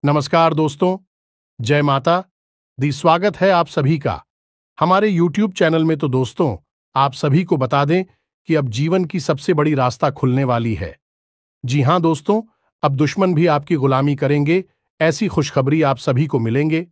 नमस्कार दोस्तों, जय माता दी। स्वागत है आप सभी का हमारे YouTube चैनल में। तो दोस्तों, आप सभी को बता दें कि अब जीवन की सबसे बड़ी रास्ता खुलने वाली है। जी हां दोस्तों, अब दुश्मन भी आपकी गुलामी करेंगे, ऐसी खुशखबरी आप सभी को मिलेंगे।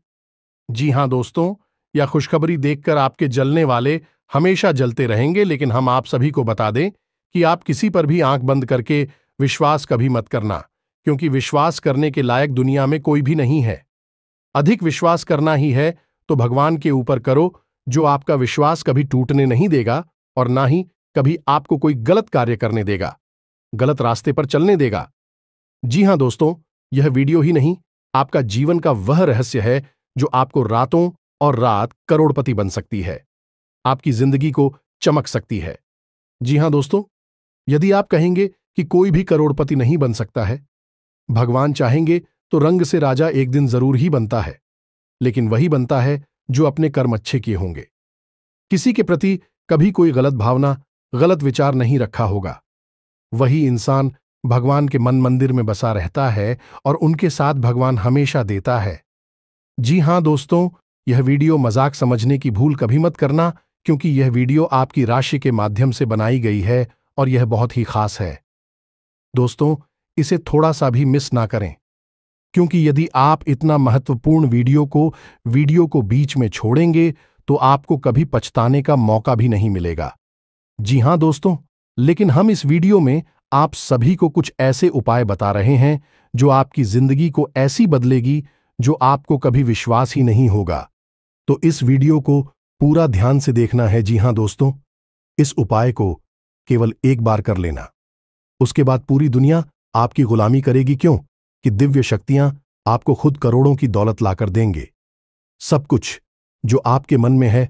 जी हां दोस्तों, यह खुशखबरी देखकर आपके जलने वाले हमेशा जलते रहेंगे, लेकिन हम आप सभी को बता दें कि आप किसी पर भी आंख बंद करके विश्वास कभी मत करना, क्योंकि विश्वास करने के लायक दुनिया में कोई भी नहीं है। अधिक विश्वास करना ही है तो भगवान के ऊपर करो, जो आपका विश्वास कभी टूटने नहीं देगा और ना ही कभी आपको कोई गलत कार्य करने देगा, गलत रास्ते पर चलने देगा। जी हां दोस्तों, यह वीडियो ही नहीं, आपका जीवन का वह रहस्य है जो आपको रातों और रात करोड़पति बन सकती है, आपकी जिंदगी को चमक सकती है। जी हां दोस्तों, यदि आप कहेंगे कि कोई भी करोड़पति नहीं बन सकता है, भगवान चाहेंगे तो रंग से राजा एक दिन जरूर ही बनता है, लेकिन वही बनता है जो अपने कर्म अच्छे किए होंगे। किसी के प्रति कभी कोई गलत भावना, गलत विचार नहीं रखा होगा, वही इंसान भगवान के मन मंदिर में बसा रहता है और उनके साथ भगवान हमेशा देता है। जी हां दोस्तों, यह वीडियो मजाक समझने की भूल कभी मत करना, क्योंकि यह वीडियो आपकी राशि के माध्यम से बनाई गई है और यह बहुत ही खास है। दोस्तों, इसे थोड़ा सा भी मिस ना करें, क्योंकि यदि आप इतना महत्वपूर्ण वीडियो को बीच में छोड़ेंगे तो आपको कभी पछताने का मौका भी नहीं मिलेगा। जी हां दोस्तों, लेकिन हम इस वीडियो में आप सभी को कुछ ऐसे उपाय बता रहे हैं जो आपकी जिंदगी को ऐसी बदलेगी जो आपको कभी विश्वास ही नहीं होगा। तो इस वीडियो को पूरा ध्यान से देखना है। जी हां दोस्तों, इस उपाय को केवल एक बार कर लेना, उसके बाद पूरी दुनिया आपकी गुलामी करेगी। क्यों? कि दिव्य शक्तियां आपको खुद करोड़ों की दौलत लाकर देंगे। सब कुछ जो आपके मन में है,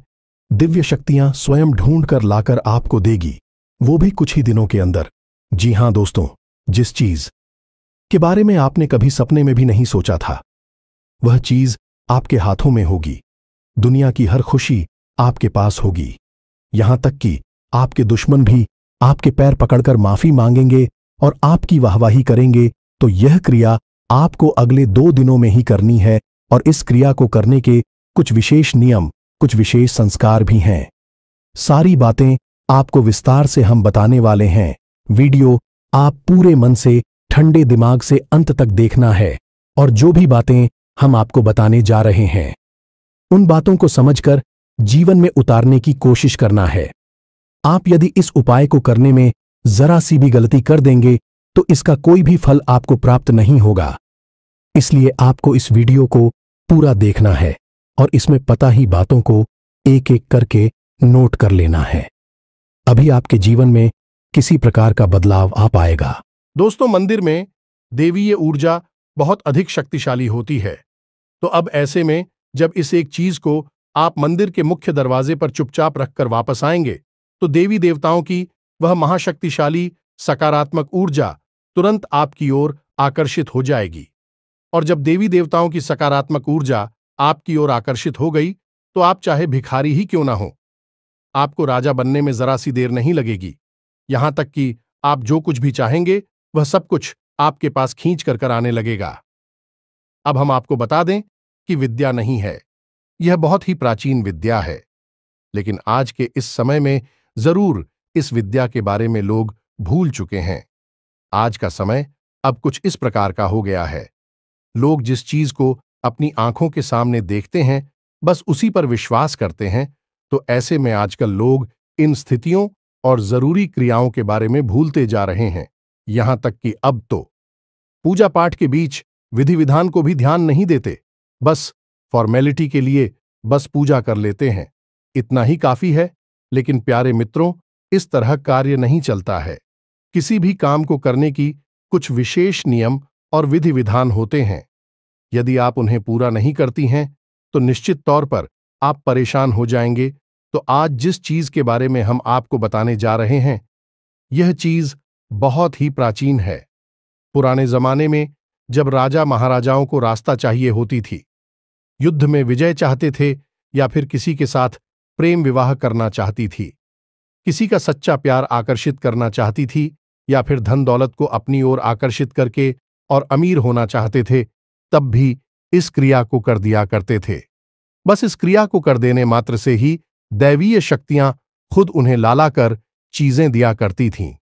दिव्य शक्तियां स्वयं ढूंढ कर लाकर आपको देगी, वो भी कुछ ही दिनों के अंदर। जी हां दोस्तों, जिस चीज के बारे में आपने कभी सपने में भी नहीं सोचा था, वह चीज आपके हाथों में होगी। दुनिया की हर खुशी आपके पास होगी, यहां तक कि आपके दुश्मन भी आपके पैर पकड़कर माफी मांगेंगे और आपकी वाहवाही करेंगे। तो यह क्रिया आपको अगले 2 दिनों में ही करनी है, और इस क्रिया को करने के कुछ विशेष नियम, कुछ विशेष संस्कार भी हैं। सारी बातें आपको विस्तार से हम बताने वाले हैं। वीडियो आप पूरे मन से, ठंडे दिमाग से अंत तक देखना है, और जो भी बातें हम आपको बताने जा रहे हैं, उन बातों को समझकर जीवन में उतारने की कोशिश करना है। आप यदि इस उपाय को करने में जरा सी भी गलती कर देंगे तो इसका कोई भी फल आपको प्राप्त नहीं होगा। इसलिए आपको इस वीडियो को पूरा देखना है और इसमें पता ही बातों को एक एक करके नोट कर लेना है। अभी आपके जीवन में किसी प्रकार का बदलाव आ पाएगा। दोस्तों, मंदिर में देवीय ऊर्जा बहुत अधिक शक्तिशाली होती है। तो अब ऐसे में जब इस एक चीज को आप मंदिर के मुख्य दरवाजे पर चुपचाप रखकर वापस आएंगे, तो देवी देवताओं की वह महाशक्तिशाली सकारात्मक ऊर्जा तुरंत आपकी ओर आकर्षित हो जाएगी। और जब देवी देवताओं की सकारात्मक ऊर्जा आपकी ओर आकर्षित हो गई, तो आप चाहे भिखारी ही क्यों ना हो, आपको राजा बनने में जरा सी देर नहीं लगेगी। यहां तक कि आप जो कुछ भी चाहेंगे वह सब कुछ आपके पास खींच कर आने लगेगा। अब हम आपको बता दें कि विद्या नहीं है, यह बहुत ही प्राचीन विद्या है, लेकिन आज के इस समय में जरूर इस विद्या के बारे में लोग भूल चुके हैं। आज का समय अब कुछ इस प्रकार का हो गया है, लोग जिस चीज को अपनी आंखों के सामने देखते हैं बस उसी पर विश्वास करते हैं। तो ऐसे में आजकल लोग इन स्थितियों और जरूरी क्रियाओं के बारे में भूलते जा रहे हैं। यहां तक कि अब तो पूजा पाठ के बीच विधि विधान को भी ध्यान नहीं देते, बस फॉर्मेलिटी के लिए बस पूजा कर लेते हैं, इतना ही काफी है। लेकिन प्यारे मित्रों, इस तरह कार्य नहीं चलता है। किसी भी काम को करने की कुछ विशेष नियम और विधि विधान होते हैं। यदि आप उन्हें पूरा नहीं करती हैं तो निश्चित तौर पर आप परेशान हो जाएंगे। तो आज जिस चीज के बारे में हम आपको बताने जा रहे हैं, यह चीज बहुत ही प्राचीन है। पुराने जमाने में जब राजा महाराजाओं को रास्ता चाहिए होती थी, युद्ध में विजय चाहते थे या फिर किसी के साथ प्रेम विवाह करना चाहती थी, किसी का सच्चा प्यार आकर्षित करना चाहती थी, या फिर धन दौलत को अपनी ओर आकर्षित करके और अमीर होना चाहते थे, तब भी इस क्रिया को कर दिया करते थे। बस इस क्रिया को कर देने मात्र से ही दैवीय शक्तियां खुद उन्हें लाला कर चीजें दिया करती थीं।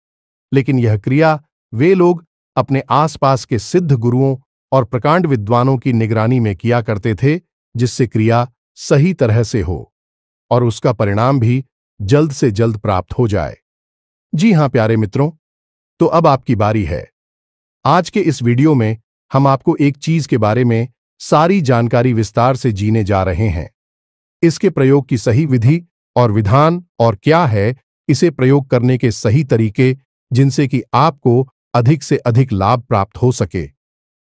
लेकिन यह क्रिया वे लोग अपने आसपास के सिद्ध गुरुओं और प्रकांड विद्वानों की निगरानी में किया करते थे, जिससे क्रिया सही तरह से हो और उसका परिणाम भी जल्द से जल्द प्राप्त हो जाए। जी हां प्यारे मित्रों, तो अब आपकी बारी है। आज के इस वीडियो में हम आपको एक चीज के बारे में सारी जानकारी विस्तार से जीने जा रहे हैं। इसके प्रयोग की सही विधि और विधान और क्या है इसे प्रयोग करने के सही तरीके, जिनसे कि आपको अधिक से अधिक लाभ प्राप्त हो सके।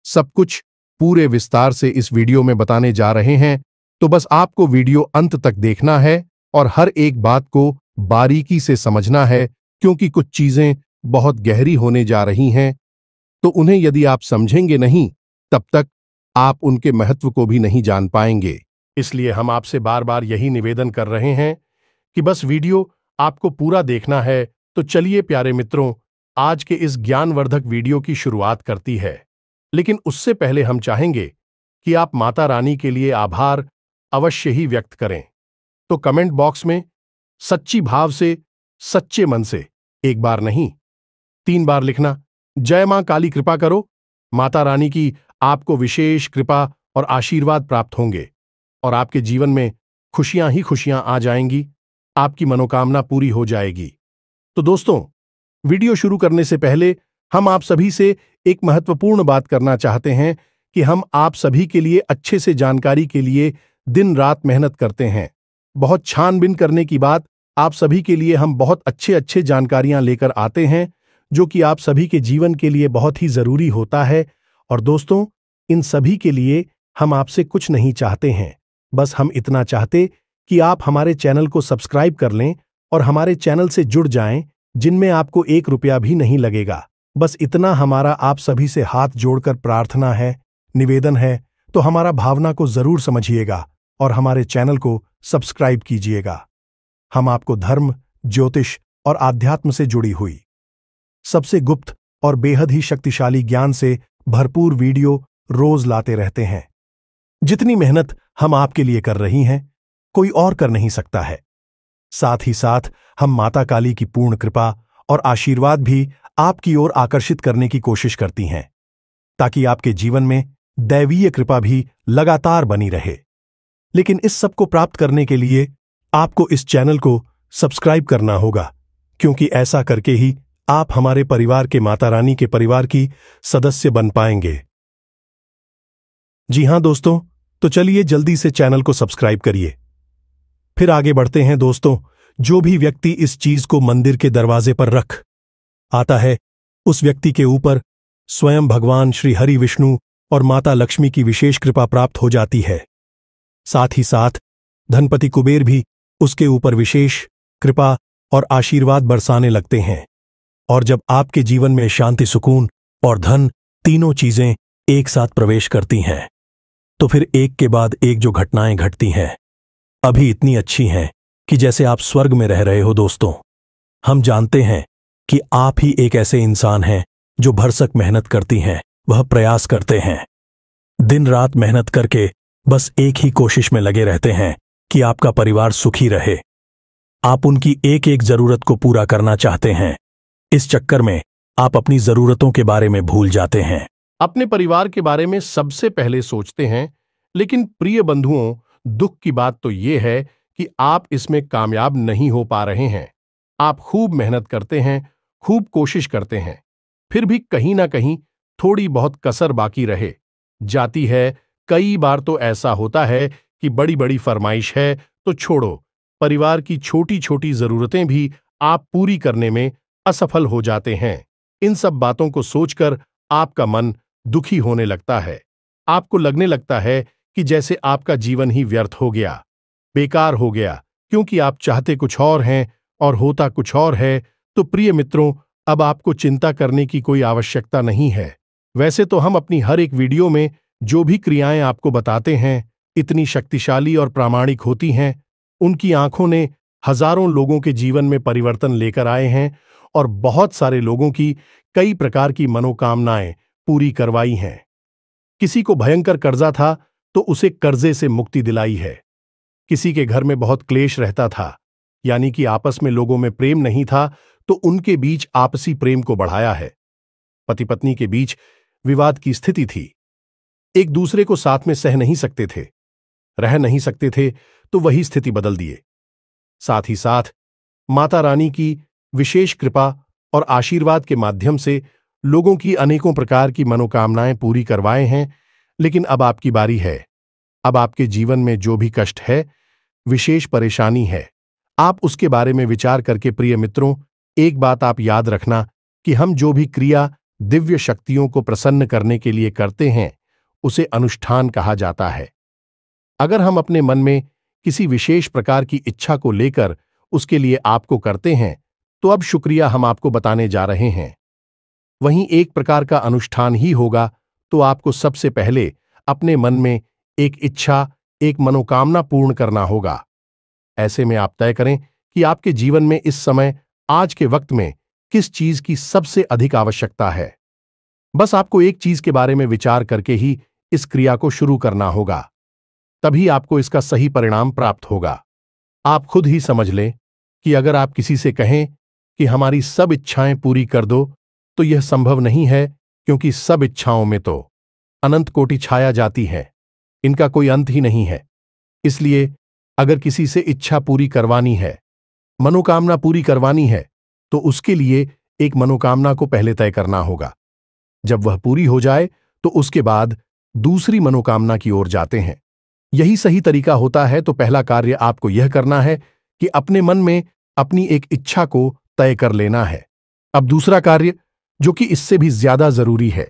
सब कुछ पूरे विस्तार से इस वीडियो में बताने जा रहे हैं, तो बस आपको वीडियो अंत तक देखना है और हर एक बात को बारीकी से समझना है, क्योंकि कुछ चीजें बहुत गहरी होने जा रही हैं। तो उन्हें यदि आप समझेंगे नहीं, तब तक आप उनके महत्व को भी नहीं जान पाएंगे। इसलिए हम आपसे बार बार यही निवेदन कर रहे हैं कि बस वीडियो आपको पूरा देखना है। तो चलिए प्यारे मित्रों, आज के इस ज्ञानवर्धक वीडियो की शुरुआत करती है। लेकिन उससे पहले हम चाहेंगे कि आप माता रानी के लिए आभार अवश्य ही व्यक्त करें। तो कमेंट बॉक्स में सच्ची भाव से, सच्चे मन से, एक बार नहीं 3 बार लिखना, जय मां काली कृपा करो। माता रानी की आपको विशेष कृपा और आशीर्वाद प्राप्त होंगे और आपके जीवन में खुशियां ही खुशियां आ जाएंगी, आपकी मनोकामना पूरी हो जाएगी। तो दोस्तों, वीडियो शुरू करने से पहले हम आप सभी से एक महत्वपूर्ण बात करना चाहते हैं कि हम आप सभी के लिए अच्छे से जानकारी के लिए दिन रात मेहनत करते हैं। बहुत छानबीन करने की बात, आप सभी के लिए हम बहुत अच्छे जानकारियां लेकर आते हैं, जो कि आप सभी के जीवन के लिए बहुत ही जरूरी होता है। और दोस्तों, इन सभी के लिए हम आपसे कुछ नहीं चाहते हैं, बस हम इतना चाहते कि आप हमारे चैनल को सब्सक्राइब कर लें और हमारे चैनल से जुड़ जाएं, जिनमें आपको 1 रुपया भी नहीं लगेगा। बस इतना हमारा आप सभी से हाथ जोड़कर प्रार्थना है, निवेदन है। तो हमारा भावना को जरूर समझिएगा और हमारे चैनल को सब्सक्राइब कीजिएगा। हम आपको धर्म, ज्योतिष और आध्यात्म से जुड़ी हुई सबसे गुप्त और बेहद ही शक्तिशाली ज्ञान से भरपूर वीडियो रोज लाते रहते हैं। जितनी मेहनत हम आपके लिए कर रही हैं, कोई और कर नहीं सकता है। साथ ही साथ हम माता काली की पूर्ण कृपा और आशीर्वाद भी आपकी ओर आकर्षित करने की कोशिश करती हैं, ताकि आपके जीवन में दैवीय कृपा भी लगातार बनी रहे। लेकिन इस सब को प्राप्त करने के लिए आपको इस चैनल को सब्सक्राइब करना होगा, क्योंकि ऐसा करके ही आप हमारे परिवार के माता रानी के परिवार की सदस्य बन पाएंगे। जी हां दोस्तों, तो चलिए जल्दी से चैनल को सब्सक्राइब करिए। फिर आगे बढ़ते हैं दोस्तों। जो भी व्यक्ति इस चीज को मंदिर के दरवाजे पर रख आता है, उस व्यक्ति के ऊपर स्वयं भगवान श्री हरि विष्णु और माता लक्ष्मी की विशेष कृपा प्राप्त हो जाती है। साथ ही साथ धनपति कुबेर भी उसके ऊपर विशेष कृपा और आशीर्वाद बरसाने लगते हैं। और जब आपके जीवन में शांति, सुकून और धन तीनों चीजें एक साथ प्रवेश करती हैं, तो फिर एक के बाद एक जो घटनाएं घटती हैं, अभी इतनी अच्छी हैं कि जैसे आप स्वर्ग में रह रहे हो। दोस्तों, हम जानते हैं कि आप ही एक ऐसे इंसान हैं जो भरसक मेहनत करती हैं, वह प्रयास करते हैं, दिन रात मेहनत करके बस एक ही कोशिश में लगे रहते हैं कि आपका परिवार सुखी रहे। आप उनकी एक एक जरूरत को पूरा करना चाहते हैं। इस चक्कर में आप अपनी जरूरतों के बारे में भूल जाते हैं, अपने परिवार के बारे में सबसे पहले सोचते हैं। लेकिन प्रिय बंधुओं, दुख की बात तो यह है कि आप इसमें कामयाब नहीं हो पा रहे हैं। आप खूब मेहनत करते हैं, खूब कोशिश करते हैं, फिर भी कहीं ना कहीं थोड़ी बहुत कसर बाकी रहे जाती है। कई बार तो ऐसा होता है कि बड़ी बड़ी फरमाइश है तो छोड़ो, परिवार की छोटी छोटी जरूरतें भी आप पूरी करने में असफल हो जाते हैं। इन सब बातों को सोचकर आपका मन दुखी होने लगता है। आपको लगने लगता है कि जैसे आपका जीवन ही व्यर्थ हो गया, बेकार हो गया, क्योंकि आप चाहते कुछ और हैं और होता कुछ और है। तो प्रिय मित्रों, अब आपको चिंता करने की कोई आवश्यकता नहीं है। वैसे तो हम अपनी हर एक वीडियो में जो भी क्रियाएं आपको बताते हैं, इतनी शक्तिशाली और प्रामाणिक होती हैं। उनकी आंखों ने हजारों लोगों के जीवन में परिवर्तन लेकर आए हैं और बहुत सारे लोगों की कई प्रकार की मनोकामनाएं पूरी करवाई हैं। किसी को भयंकर कर्जा था तो उसे कर्जे से मुक्ति दिलाई है। किसी के घर में बहुत क्लेश रहता था, यानी कि आपस में लोगों में प्रेम नहीं था, तो उनके बीच आपसी प्रेम को बढ़ाया है। पति पत्नी के बीच विवाद की स्थिति थी, एक दूसरे को साथ में सह नहीं सकते थे, रह नहीं सकते थे, तो वही स्थिति बदल दिए। साथ ही साथ माता रानी की विशेष कृपा और आशीर्वाद के माध्यम से लोगों की अनेकों प्रकार की मनोकामनाएं पूरी करवाए हैं। लेकिन अब आपकी बारी है। अब आपके जीवन में जो भी कष्ट है, विशेष परेशानी है, आप उसके बारे में विचार करके प्रिय मित्रों, एक बात आप याद रखना कि हम जो भी क्रिया दिव्य शक्तियों को प्रसन्न करने के लिए करते हैं, उसे अनुष्ठान कहा जाता है। अगर हम अपने मन में किसी विशेष प्रकार की इच्छा को लेकर उसके लिए आपको करते हैं, तो अब शुक्रिया हम आपको बताने जा रहे हैं। वहीं एक प्रकार का अनुष्ठान ही होगा, तो आपको सबसे पहले अपने मन में एक इच्छा, एक मनोकामना पूर्ण करना होगा। ऐसे में आप तय करें कि आपके जीवन में इस समय, आज के वक्त में किस चीज की सबसे अधिक आवश्यकता है। बस आपको एक चीज के बारे में विचार करके ही इस क्रिया को शुरू करना होगा, तभी आपको इसका सही परिणाम प्राप्त होगा। आप खुद ही समझ लें कि अगर आप किसी से कहें कि हमारी सब इच्छाएं पूरी कर दो, तो यह संभव नहीं है, क्योंकि सब इच्छाओं में तो अनंत कोटि छाया जाती है, इनका कोई अंत ही नहीं है। इसलिए अगर किसी से इच्छा पूरी करवानी है, मनोकामना पूरी करवानी है, तो उसके लिए एक मनोकामना को पहले तय करना होगा। जब वह पूरी हो जाए, तो उसके बाद दूसरी मनोकामना की ओर जाते हैं। यही सही तरीका होता है। तो पहला कार्य आपको यह करना है कि अपने मन में अपनी एक इच्छा को तय कर लेना है। अब दूसरा कार्य, जो कि इससे भी ज्यादा जरूरी है,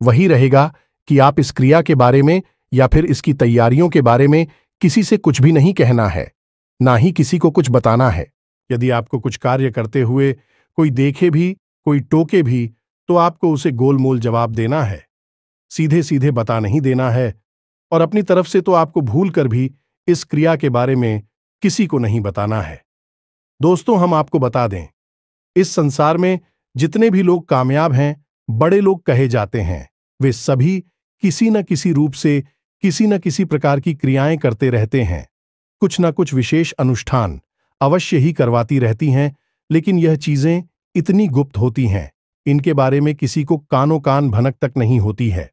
वही रहेगा कि आप इस क्रिया के बारे में या फिर इसकी तैयारियों के बारे में किसी से कुछ भी नहीं कहना है, ना ही किसी को कुछ बताना है। यदि आपको कुछ कार्य करते हुए कोई देखे भी, कोई टोके भी, तो आपको उसे गोलमोल जवाब देना है, सीधे सीधे बता नहीं देना है। और अपनी तरफ से तो आपको भूल कर भी इस क्रिया के बारे में किसी को नहीं बताना है। दोस्तों, हम आपको बता दें, इस संसार में जितने भी लोग कामयाब हैं, बड़े लोग कहे जाते हैं, वे सभी किसी न किसी रूप से किसी न किसी प्रकार की क्रियाएं करते रहते हैं। कुछ न कुछ विशेष अनुष्ठान अवश्य ही करवाती रहती हैं, लेकिन यह चीजें इतनी गुप्त होती हैं, इनके बारे में किसी को कानो कान भनक तक नहीं होती है।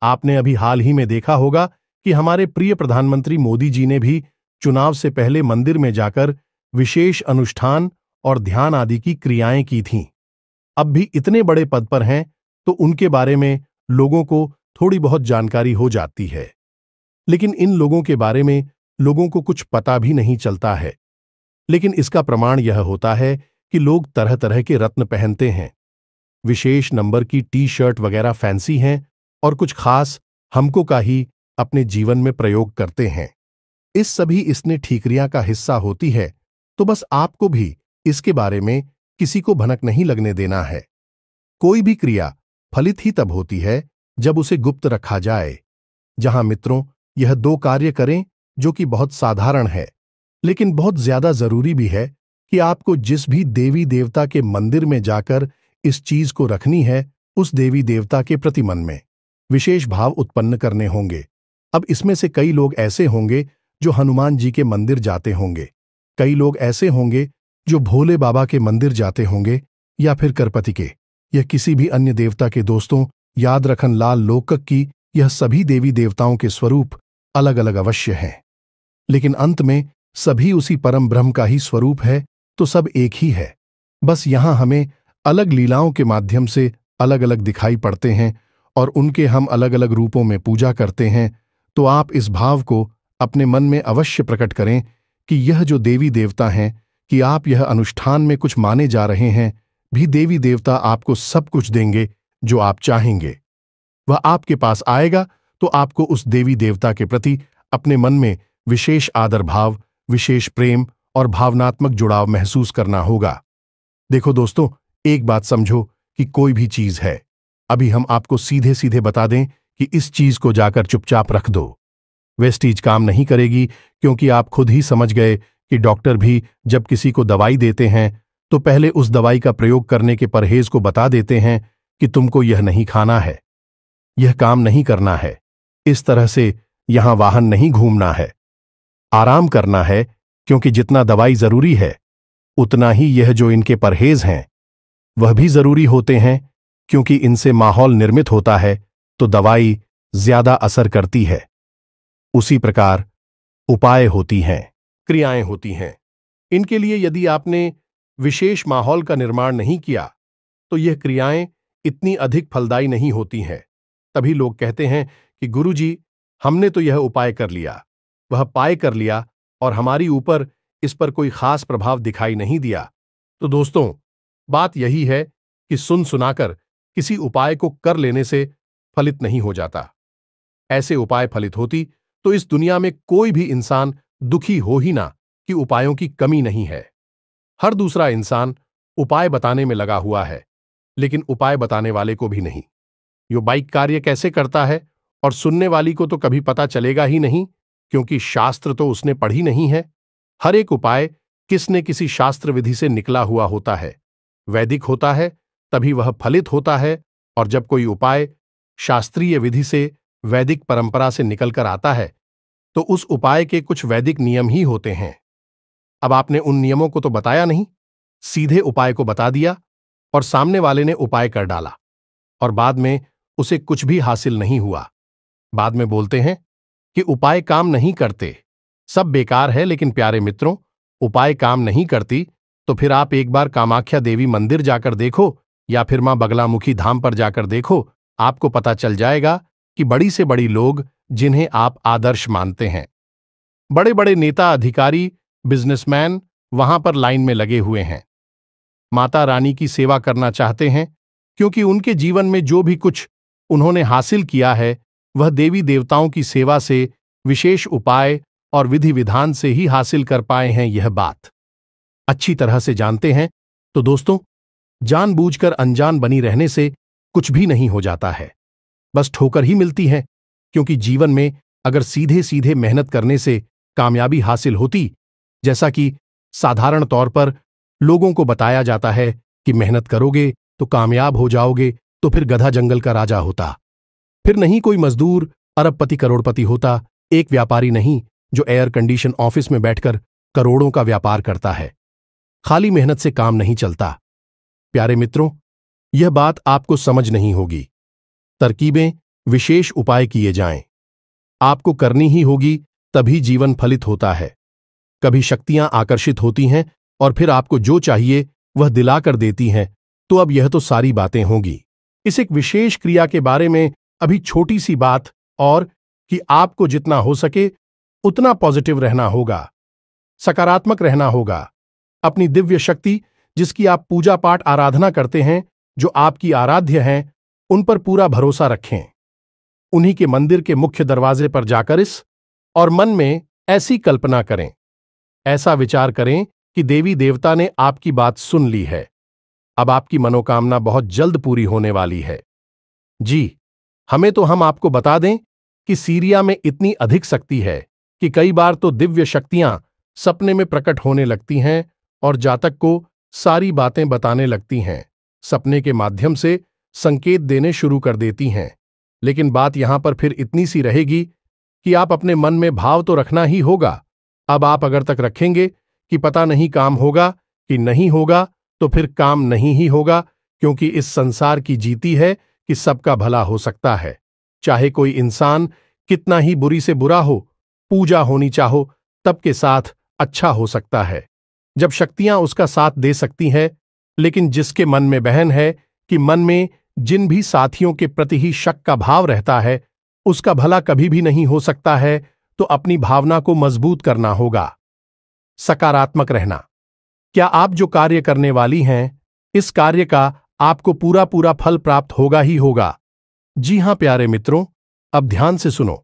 आपने अभी हाल ही में देखा होगा कि हमारे प्रिय प्रधानमंत्री मोदी जी ने भी चुनाव से पहले मंदिर में जाकर विशेष अनुष्ठान और ध्यान आदि की क्रियाएं की थीं। अब भी इतने बड़े पद पर हैं, तो उनके बारे में लोगों को थोड़ी बहुत जानकारी हो जाती है, लेकिन इन लोगों के बारे में लोगों को कुछ पता भी नहीं चलता है। लेकिन इसका प्रमाण यह होता है कि लोग तरह तरह के रत्न पहनते हैं, विशेष नंबर की टी शर्ट वगैरह फैंसी हैं, और कुछ खास हमको का ही अपने जीवन में प्रयोग करते हैं। इस सभी इसने ठीकरियां का हिस्सा होती है। तो बस आपको भी इसके बारे में किसी को भनक नहीं लगने देना है। कोई भी क्रिया फलित ही तब होती है जब उसे गुप्त रखा जाए। जहां मित्रों, यह दो कार्य करें, जो कि बहुत साधारण है, लेकिन बहुत ज्यादा जरूरी भी है कि आपको जिस भी देवी देवता के मंदिर में जाकर इस चीज को रखनी है, उस देवी देवता के प्रति मन में विशेष भाव उत्पन्न करने होंगे। अब इसमें से कई लोग ऐसे होंगे जो हनुमान जी के मंदिर जाते होंगे, कई लोग ऐसे होंगे जो भोले बाबा के मंदिर जाते होंगे, या फिर करपति के, या किसी भी अन्य देवता के। दोस्तों, याद रखन लाल लोकक की यह सभी देवी देवताओं के स्वरूप अलग अलग अवश्य हैं, लेकिन अंत में सभी उसी परम ब्रह्म का ही स्वरूप है, तो सब एक ही है। बस यहां हमें अलग लीलाओं के माध्यम से अलग अलग दिखाई पड़ते हैं और उनके हम अलग अलग रूपों में पूजा करते हैं। तो आप इस भाव को अपने मन में अवश्य प्रकट करें कि यह जो देवी देवता हैं, कि आप यह अनुष्ठान में कुछ माने जा रहे हैं, भी देवी देवता आपको सब कुछ देंगे जो आप चाहेंगे। वह आपके पास आएगा, तो आपको उस देवी देवता के प्रति अपने मन में विशेष आदर भाव, विशेष प्रेम और भावनात्मक जुड़ाव महसूस करना होगा। देखो दोस्तों, एक बात समझो कि कोई भी चीज है, अभी हम आपको सीधे सीधे बता दें कि इस चीज को जाकर चुपचाप रख दो, वेस्टीज काम नहीं करेगी, क्योंकि आप खुद ही समझ गए कि डॉक्टर भी जब किसी को दवाई देते हैं तो पहले उस दवाई का प्रयोग करने के परहेज को बता देते हैं कि तुमको यह नहीं खाना है। यह काम नहीं करना है, इस तरह से यहां वाहन नहीं घूमना है, आराम करना है, क्योंकि जितना दवाई जरूरी है उतना ही यह जो इनके परहेज हैं वह भी जरूरी होते हैं, क्योंकि इनसे माहौल निर्मित होता है तो दवाई ज्यादा असर करती है। उसी प्रकार उपाय होती हैं, क्रियाएं होती हैं। इनके लिए यदि आपने विशेष माहौल का निर्माण नहीं किया तो यह क्रियाएं इतनी अधिक फलदायी नहीं होती हैं। तभी लोग कहते हैं कि गुरुजी, हमने तो यह उपाय कर लिया, वह पाय कर लिया और हमारी ऊपर इस पर कोई खास प्रभाव दिखाई नहीं दिया। तो दोस्तों, बात यही है कि सुन सुनाकर किसी उपाय को कर लेने से फलित नहीं हो जाता। ऐसे उपाय फलित होती तो इस दुनिया में कोई भी इंसान दुखी हो ही ना कि उपायों की कमी नहीं है। हर दूसरा इंसान उपाय बताने में लगा हुआ है, लेकिन उपाय बताने वाले को भी नहीं। यो बाइक कार्य कैसे करता है और सुनने वाली को तो कभी पता चलेगा ही नहीं, क्योंकि शास्त्र तो उसने पढ़ी नहीं है। हर एक उपाय किस न किसी शास्त्र विधि से निकला हुआ होता है, वैदिक होता है, तभी वह फलित होता है। और जब कोई उपाय शास्त्रीय विधि से, वैदिक परंपरा से निकलकर आता है तो उस उपाय के कुछ वैदिक नियम ही होते हैं। अब आपने उन नियमों को तो बताया नहीं, सीधे उपाय को बता दिया और सामने वाले ने उपाय कर डाला और बाद में उसे कुछ भी हासिल नहीं हुआ। बाद में बोलते हैं कि उपाय काम नहीं करते, सब बेकार है। लेकिन प्यारे मित्रों, उपाय काम नहीं करती तो फिर आप एक बार कामाख्या देवी मंदिर जाकर देखो या फिर मां बगलामुखी धाम पर जाकर देखो, आपको पता चल जाएगा कि बड़ी से बड़ी लोग जिन्हें आप आदर्श मानते हैं, बड़े बड़े नेता, अधिकारी, बिजनेसमैन वहां पर लाइन में लगे हुए हैं, माता रानी की सेवा करना चाहते हैं, क्योंकि उनके जीवन में जो भी कुछ उन्होंने हासिल किया है वह देवी देवताओं की सेवा से, विशेष उपाय और विधि विधान से ही हासिल कर पाए हैं। यह बात अच्छी तरह से जानते हैं। तो दोस्तों, जानबूझकर अनजान बनी रहने से कुछ भी नहीं हो जाता है, बस ठोकर ही मिलती है। क्योंकि जीवन में अगर सीधे सीधे मेहनत करने से कामयाबी हासिल होती, जैसा कि साधारण तौर पर लोगों को बताया जाता है कि मेहनत करोगे तो कामयाब हो जाओगे, तो फिर गधा जंगल का राजा होता, फिर नहीं कोई मजदूर अरबपति करोड़पति होता, एक व्यापारी नहीं जो एयर कंडीशन ऑफिस में बैठकर करोड़ों का व्यापार करता है। खाली मेहनत से काम नहीं चलता। प्यारे मित्रों, यह बात आपको समझ नहीं होगी। तरकीबें, विशेष उपाय किए जाएं, आपको करनी ही होगी, तभी जीवन फलित होता है। कभी शक्तियां आकर्षित होती हैं और फिर आपको जो चाहिए वह दिलाकर देती हैं। तो अब यह तो सारी बातें होंगी। इस एक विशेष क्रिया के बारे में अभी छोटी सी बात, और कि आपको जितना हो सके उतना पॉजिटिव रहना होगा, सकारात्मक रहना होगा। अपनी दिव्य शक्ति, जिसकी आप पूजा पाठ आराधना करते हैं, जो आपकी आराध्य हैं, उन पर पूरा भरोसा रखें। उन्हीं के मंदिर के मुख्य दरवाजे पर जाकर इस और मन में ऐसी कल्पना करें, ऐसा विचार करें कि देवी देवता ने आपकी बात सुन ली है। अब आपकी मनोकामना बहुत जल्द पूरी होने वाली है। जी, हम आपको बता दें कि सीरिया में इतनी अधिक शक्ति है कि कई बार तो दिव्य शक्तियां सपने में प्रकट होने लगती हैं और जातक को सारी बातें बताने लगती हैं, सपने के माध्यम से संकेत देने शुरू कर देती हैं। लेकिन बात यहां पर फिर इतनी सी रहेगी कि आप अपने मन में भाव तो रखना ही होगा। अब आप अगर तक रखेंगे कि पता नहीं काम होगा कि नहीं होगा, तो फिर काम नहीं ही होगा, क्योंकि इस संसार की जीती है कि सबका भला हो सकता है। चाहे कोई इंसान कितना ही बुरी से बुरा हो, पूजा होनी चाहो तब के साथ अच्छा हो सकता है, जब शक्तियां उसका साथ दे सकती हैं। लेकिन जिसके मन में बहन है कि मन में जिन भी साथियों के प्रति ही शक का भाव रहता है, उसका भला कभी भी नहीं हो सकता है, तो अपनी भावना को मजबूत करना होगा, सकारात्मक रहना। क्या आप जो कार्य करने वाली हैं, इस कार्य का आपको पूरा पूरा फल प्राप्त होगा ही होगा। जी हां प्यारे मित्रों, अब ध्यान से सुनो।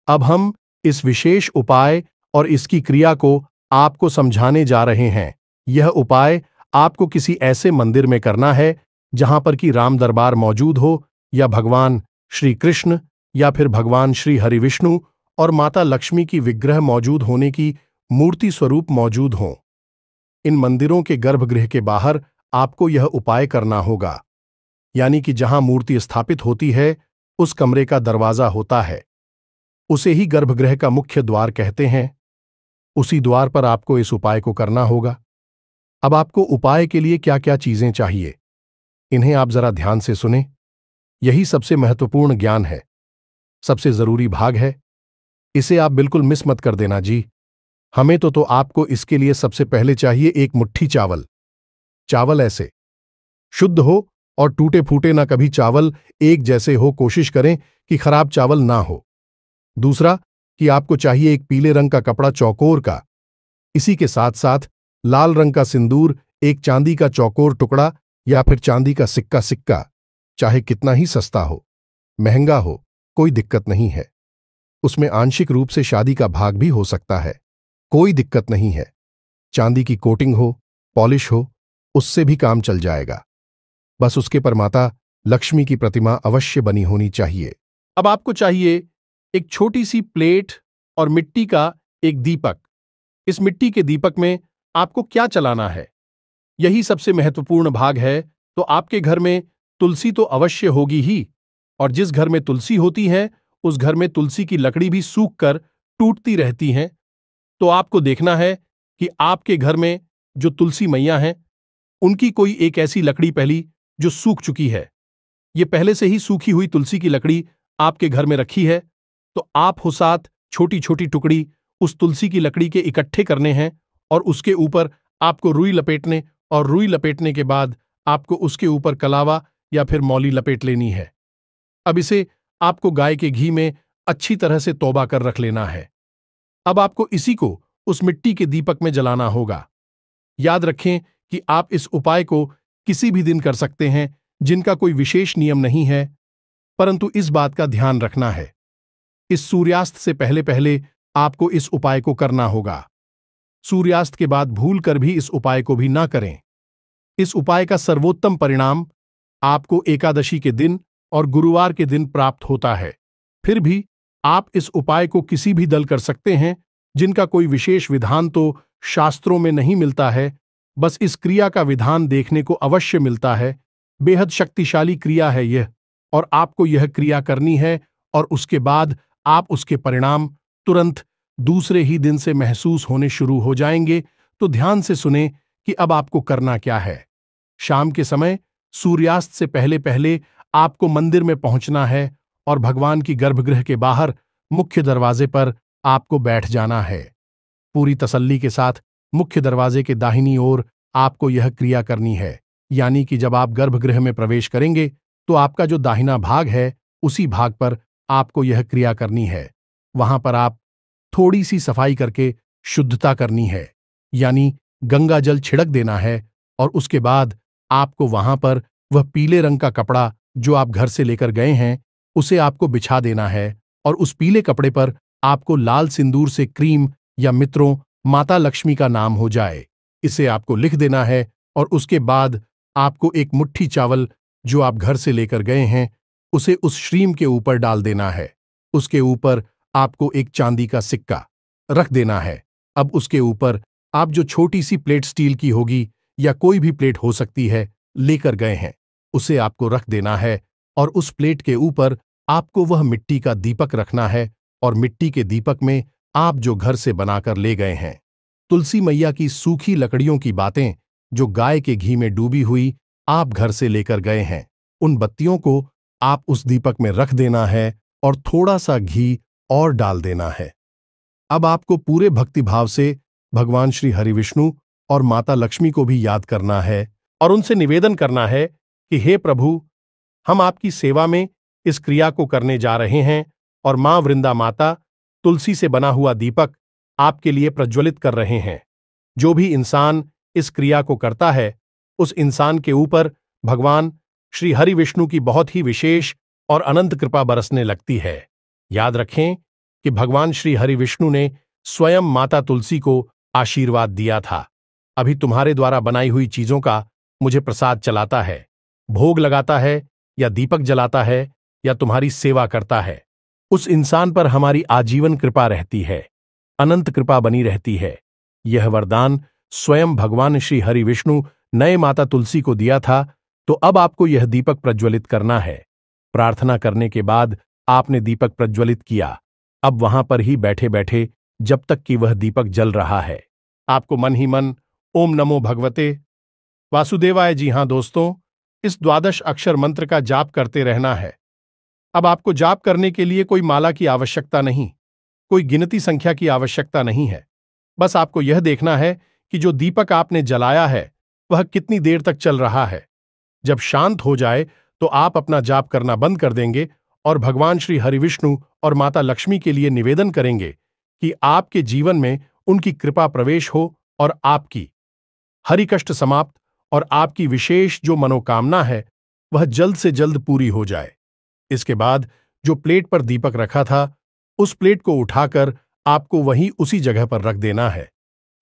अब हम इस विशेष उपाय और इसकी क्रिया को आपको समझाने जा रहे हैं। यह उपाय आपको किसी ऐसे मंदिर में करना है जहां पर कि राम दरबार मौजूद हो, या भगवान श्री कृष्ण, या फिर भगवान श्री हरिविष्णु और माता लक्ष्मी की विग्रह मौजूद होने की मूर्ति स्वरूप मौजूद हों। इन मंदिरों के गर्भगृह के बाहर आपको यह उपाय करना होगा, यानी कि जहां मूर्ति स्थापित होती है उस कमरे का दरवाजा होता है। उसे ही गर्भगृह का मुख्य द्वार कहते हैं। उसी द्वार पर आपको इस उपाय को करना होगा। अब आपको उपाय के लिए क्या क्या चीजें चाहिए, इन्हें आप जरा ध्यान से सुने। यही सबसे महत्वपूर्ण ज्ञान है, सबसे जरूरी भाग है। इसे आप बिल्कुल मिस मत कर देना जी। हमें तो आपको इसके लिए सबसे पहले चाहिए एक मुट्ठी चावल। चावल ऐसे शुद्ध हो और टूटे फूटे ना, कभी चावल एक जैसे हो, कोशिश करें कि खराब चावल ना हो। दूसरा कि आपको चाहिए एक पीले रंग का कपड़ा चौकोर का। इसी के साथ साथ लाल रंग का सिंदूर, एक चांदी का चौकोर टुकड़ा या फिर चांदी का सिक्का सिक्का, चाहे कितना ही सस्ता हो, महंगा हो, कोई दिक्कत नहीं है। उसमें आंशिक रूप से शादी का भाग भी हो सकता है, कोई दिक्कत नहीं है। चांदी की कोटिंग हो, पॉलिश हो, उससे भी काम चल जाएगा। बस उसके पर माता लक्ष्मी की प्रतिमा अवश्य बनी होनी चाहिए। अब आपको चाहिए एक छोटी सी प्लेट और मिट्टी का एक दीपक। इस मिट्टी के दीपक में आपको क्या चलाना है, यही सबसे महत्वपूर्ण भाग है। तो आपके घर में तुलसी तो अवश्य होगी ही, और जिस घर में तुलसी होती है उस घर में तुलसी की लकड़ी भी सूख कर टूटती रहती हैं। तो आपको देखना है कि आपके घर में जो तुलसी मैया हैं उनकी कोई एक ऐसी लकड़ी पहली जो सूख चुकी है। ये पहले से ही सूखी हुई तुलसी की लकड़ी आपके घर में रखी है, तो आप हो सात छोटी छोटी टुकड़ी उस तुलसी की लकड़ी के इकट्ठे करने हैं, और उसके ऊपर आपको रुई लपेटने, और रुई लपेटने के बाद आपको उसके ऊपर कलावा या फिर मौली लपेट लेनी है। अब इसे आपको गाय के घी में अच्छी तरह से तौबा कर रख लेना है। अब आपको इसी को उस मिट्टी के दीपक में जलाना होगा। याद रखें कि आप इस उपाय को किसी भी दिन कर सकते हैं, जिनका कोई विशेष नियम नहीं है, परंतु इस बात का ध्यान रखना है, इस सूर्यास्त से पहले पहले आपको इस उपाय को करना होगा। सूर्यास्त के बाद भूल कर भी इस उपाय को भी ना करें। इस उपाय का सर्वोत्तम परिणाम आपको एकादशी के दिन और गुरुवार के दिन प्राप्त होता है। फिर भी आप इस उपाय को किसी भी दल कर सकते हैं, जिनका कोई विशेष विधान तो शास्त्रों में नहीं मिलता है, बस इस क्रिया का विधान देखने को अवश्य मिलता है। बेहद शक्तिशाली क्रिया है यह, और आपको यह क्रिया करनी है, और उसके बाद आप उसके परिणाम तुरंत दूसरे ही दिन से महसूस होने शुरू हो जाएंगे। तो ध्यान से सुने कि अब आपको करना क्या है। शाम के समय सूर्यास्त से पहले पहले आपको मंदिर में पहुंचना है, और भगवान की गर्भगृह के बाहर मुख्य दरवाजे पर आपको बैठ जाना है। पूरी तसल्ली के साथ मुख्य दरवाजे के दाहिनी ओर आपको यह क्रिया करनी है, यानी कि जब आप गर्भगृह में प्रवेश करेंगे तो आपका जो दाहिना भाग है उसी भाग पर आपको यह क्रिया करनी है। वहां पर आप थोड़ी सी सफाई करके शुद्धता करनी है, यानी गंगा जल छिड़क देना है, और उसके बाद आपको वहां पर वह पीले रंग का कपड़ा जो आप घर से लेकर गए हैं उसे आपको बिछा देना है, और उस पीले कपड़े पर आपको लाल सिंदूर से क्रीम या मित्रों माता लक्ष्मी का नाम हो जाए, इसे आपको लिख देना है। और उसके बाद आपको एक मुट्ठी चावल जो आप घर से लेकर गए हैं उसे उस श्रीम के ऊपर डाल देना है। उसके ऊपर आपको एक चांदी का सिक्का रख देना है। अब उसके ऊपर आप जो छोटी सी प्लेट स्टील की होगी या कोई भी प्लेट हो सकती है लेकर गए हैं उसे आपको रख देना है, और उस प्लेट के ऊपर आपको वह मिट्टी का दीपक रखना है, और मिट्टी के दीपक में आप जो घर से बनाकर ले गए हैं तुलसी मैया की सूखी लकड़ियों की बातें जो गाय के घी में डूबी हुई आप घर से लेकर गए हैं, उन बत्तियों को आप उस दीपक में रख देना है, और थोड़ा सा घी और डाल देना है। अब आपको पूरे भक्तिभाव से भगवान श्री हरिविष्णु और माता लक्ष्मी को भी याद करना है, और उनसे निवेदन करना है कि हे प्रभु, हम आपकी सेवा में इस क्रिया को करने जा रहे हैं, और मां वृंदा माता तुलसी से बना हुआ दीपक आपके लिए प्रज्वलित कर रहे हैं। जो भी इंसान इस क्रिया को करता है उस इंसान के ऊपर भगवान श्री हरि विष्णु की बहुत ही विशेष और अनंत कृपा बरसने लगती है। याद रखें कि भगवान श्री हरि विष्णु ने स्वयं माता तुलसी को आशीर्वाद दिया था, अभी तुम्हारे द्वारा बनाई हुई चीजों का मुझे प्रसाद चलाता है, भोग लगाता है, या दीपक जलाता है, या तुम्हारी सेवा करता है, उस इंसान पर हमारी आजीवन कृपा रहती है, अनंत कृपा बनी रहती है। यह वरदान स्वयं भगवान श्री हरि विष्णु नए माता तुलसी को दिया था। तो अब आपको यह दीपक प्रज्वलित करना है। प्रार्थना करने के बाद आपने दीपक प्रज्वलित किया। अब वहां पर ही बैठे बैठे जब तक कि वह दीपक जल रहा है, आपको मन ही मन ओम नमो भगवते वासुदेवाय, जी हां दोस्तों, इस द्वादश अक्षर मंत्र का जाप करते रहना है। अब आपको जाप करने के लिए कोई माला की आवश्यकता नहीं, कोई गिनती संख्या की आवश्यकता नहीं है। बस आपको यह देखना है कि जो दीपक आपने जलाया है वह कितनी देर तक चल रहा है। जब शांत हो जाए तो आप अपना जाप करना बंद कर देंगे और भगवान श्री हरिविष्णु और माता लक्ष्मी के लिए निवेदन करेंगे कि आपके जीवन में उनकी कृपा प्रवेश हो और आपकी हरि कष्ट समाप्त और आपकी विशेष जो मनोकामना है वह जल्द से जल्द पूरी हो जाए। इसके बाद जो प्लेट पर दीपक रखा था उस प्लेट को उठाकर आपको वहीं उसी जगह पर रख देना है,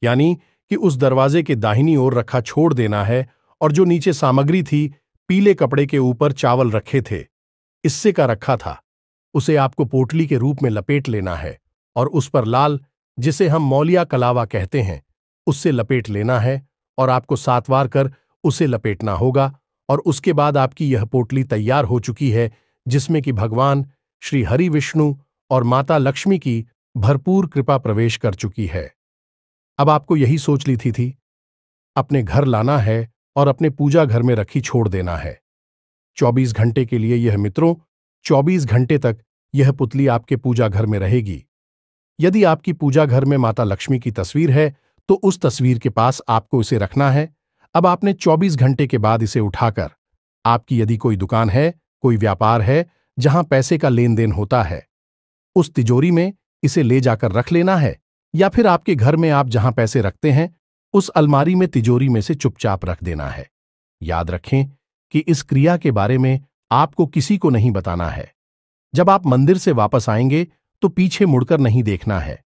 यानी कि उस दरवाजे के दाहिनी ओर रखा छोड़ देना है। और जो नीचे सामग्री थी, पीले कपड़े के ऊपर चावल रखे थे, इससे का रखा था, उसे आपको पोटली के रूप में लपेट लेना है और उस पर लाल, जिसे हम मौलिया कलावा कहते हैं, उससे लपेट लेना है और आपको 7 बार कर उसे लपेटना होगा। और उसके बाद आपकी यह पोटली तैयार हो चुकी है, जिसमें कि भगवान श्री हरि विष्णु और माता लक्ष्मी की भरपूर कृपा प्रवेश कर चुकी है। अब आपको यही सोच ली थी अपने घर लाना है और अपने पूजा घर में रखी छोड़ देना है। 24 घंटे के लिए यह मित्रों, 24 घंटे तक यह पुतली आपके पूजा घर में रहेगी। यदि आपकी पूजा घर में माता लक्ष्मी की तस्वीर है तो उस तस्वीर के पास आपको इसे रखना है। अब आपने 24 घंटे के बाद इसे उठाकर आपकी यदि कोई दुकान है, कोई व्यापार है जहां पैसे का लेन देन होता है, उस तिजोरी में इसे ले जाकर रख लेना है, या फिर आपके घर में आप जहां पैसे रखते हैं उस अलमारी में तिजोरी में से चुपचाप रख देना है। याद रखें कि इस क्रिया के बारे में आपको किसी को नहीं बताना है। जब आप मंदिर से वापस आएंगे तो पीछे मुड़कर नहीं देखना है,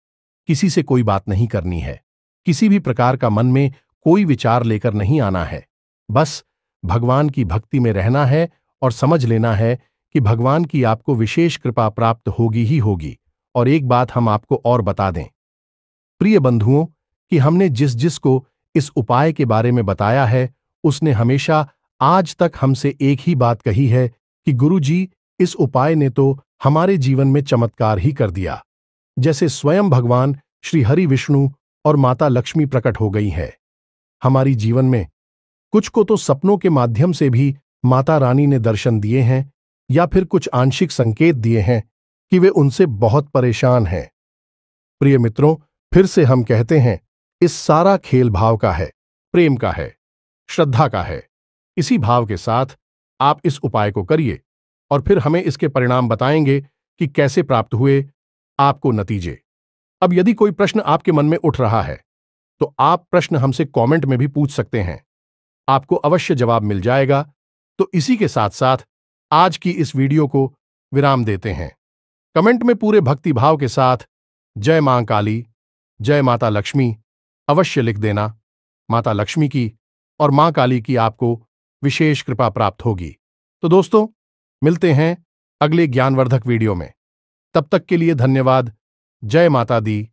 किसी से कोई बात नहीं करनी है, किसी भी प्रकार का मन में कोई विचार लेकर नहीं आना है। बस भगवान की भक्ति में रहना है और समझ लेना है कि भगवान की आपको विशेष कृपा प्राप्त होगी ही होगी। और एक बात हम आपको और बता दें प्रिय बंधुओं, कि हमने जिस जिस को इस उपाय के बारे में बताया है उसने हमेशा आज तक हमसे एक ही बात कही है कि गुरु जी, इस उपाय ने तो हमारे जीवन में चमत्कार ही कर दिया, जैसे स्वयं भगवान श्री हरि विष्णु और माता लक्ष्मी प्रकट हो गई है हमारी जीवन में। कुछ को तो सपनों के माध्यम से भी माता रानी ने दर्शन दिए हैं, या फिर कुछ आंशिक संकेत दिए हैं कि वे उनसे बहुत परेशान हैं। प्रिय मित्रों, फिर से हम कहते हैं, इस सारा खेल भाव का है, प्रेम का है, श्रद्धा का है। इसी भाव के साथ आप इस उपाय को करिए और फिर हमें इसके परिणाम बताएंगे कि कैसे प्राप्त हुए आपको नतीजे। अब यदि कोई प्रश्न आपके मन में उठ रहा है तो आप प्रश्न हमसे कमेंट में भी पूछ सकते हैं, आपको अवश्य जवाब मिल जाएगा। तो इसी के साथ साथ आज की इस वीडियो को विराम देते हैं। कमेंट में पूरे भक्ति भाव के साथ जय मां काली, जय माता लक्ष्मी अवश्य लिख देना। माता लक्ष्मी की और मां काली की आपको विशेष कृपा प्राप्त होगी। तो दोस्तों, मिलते हैं अगले ज्ञानवर्धक वीडियो में। तब तक के लिए धन्यवाद। जय माता दी।